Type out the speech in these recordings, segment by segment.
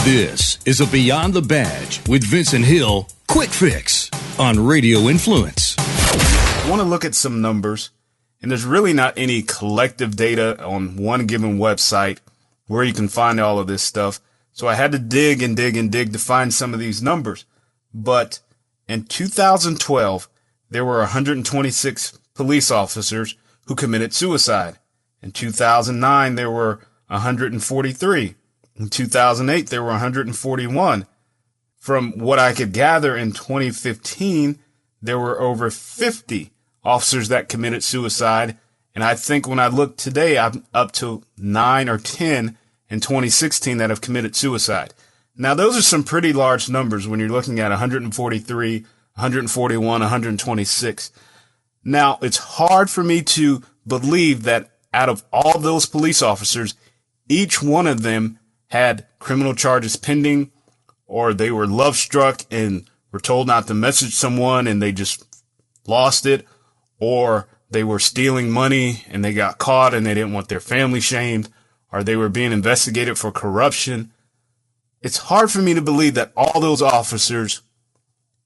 This is a Beyond the Badge with Vincent Hill quick fix on Radio Influence. I want to look at some numbers, and there's really not any collective data on one given website where you can find all of this stuff. So I had to dig and dig and dig to find some of these numbers. But in 2012, there were 126 police officers who committed suicide. In 2009, there were 143. In 2008, there were 141. From what I could gather in 2015, there were over 50 officers that committed suicide. And I think when I look today, I'm up to 9 or 10 in 2016 that have committed suicide. Now, those are some pretty large numbers when you're looking at 143, 141, 126. Now, it's hard for me to believe that out of all those police officers, each one of them had criminal charges pending, or they were love struck and were told not to message someone and they just lost it, or they were stealing money and they got caught and they didn't want their family shamed, or they were being investigated for corruption. It's hard for me to believe that all those officers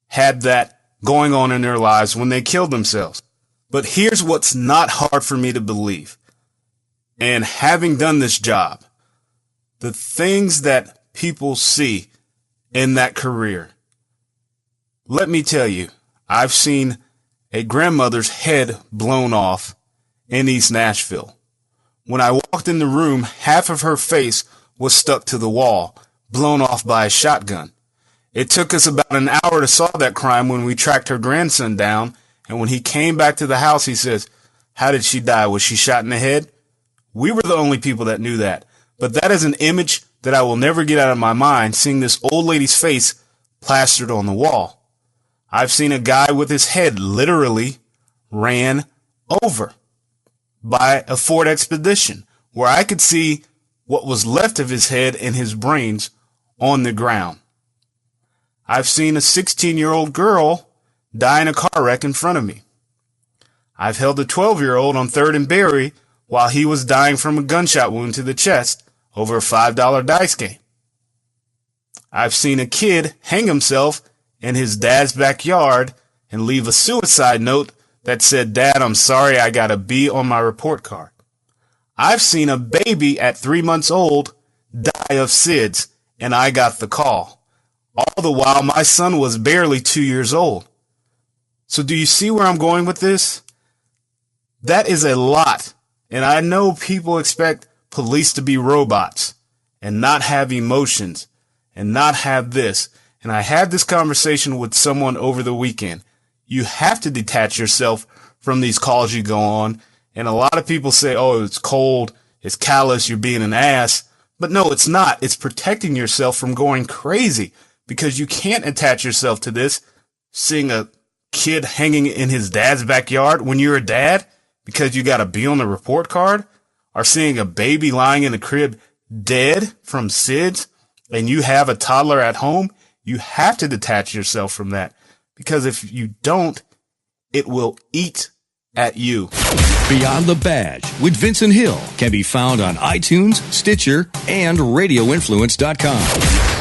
had that going on in their lives when they killed themselves. But here's what's not hard for me to believe. And having done this job, the things that people see in that career. Let me tell you, I've seen a grandmother's head blown off in East Nashville. When I walked in the room, half of her face was stuck to the wall, blown off by a shotgun. It took us about an hour to solve that crime when we tracked her grandson down, and when he came back to the house, he says, "How did she die? Was she shot in the head?" We were the only people that knew that. But that is an image that I will never get out of my mind, seeing this old lady's face plastered on the wall. I've seen a guy with his head literally ran over by a Ford Expedition, where I could see what was left of his head and his brains on the ground. I've seen a 16-year-old girl die in a car wreck in front of me. I've held a 12-year-old on 3rd and Berry while he was dying from a gunshot wound to the chest over a $5 dice game. I've seen a kid hang himself in his dad's backyard and leave a suicide note that said, "Dad, I'm sorry, I got a B on my report card." I've seen a baby at 3 months old die of SIDS, and I got the call. All the while, my son was barely 2 years old. So do you see where I'm going with this? That is a lot. And I know people expect police to be robots and not have emotions and not have this. And I had this conversation with someone over the weekend. You have to detach yourself from these calls you go on. And a lot of people say, "Oh, it's cold, it's callous, you're being an ass." But no, it's not. It's protecting yourself from going crazy, because you can't attach yourself to this, seeing a kid hanging in his dad's backyard when you're a dad because you got a B on the report card, or seeing a baby lying in the crib dead from SIDS and you have a toddler at home. You have to detach yourself from that, because if you don't, it will eat at you. Beyond the Badge with Vincent Hill can be found on iTunes, Stitcher, and RadioInfluence.com.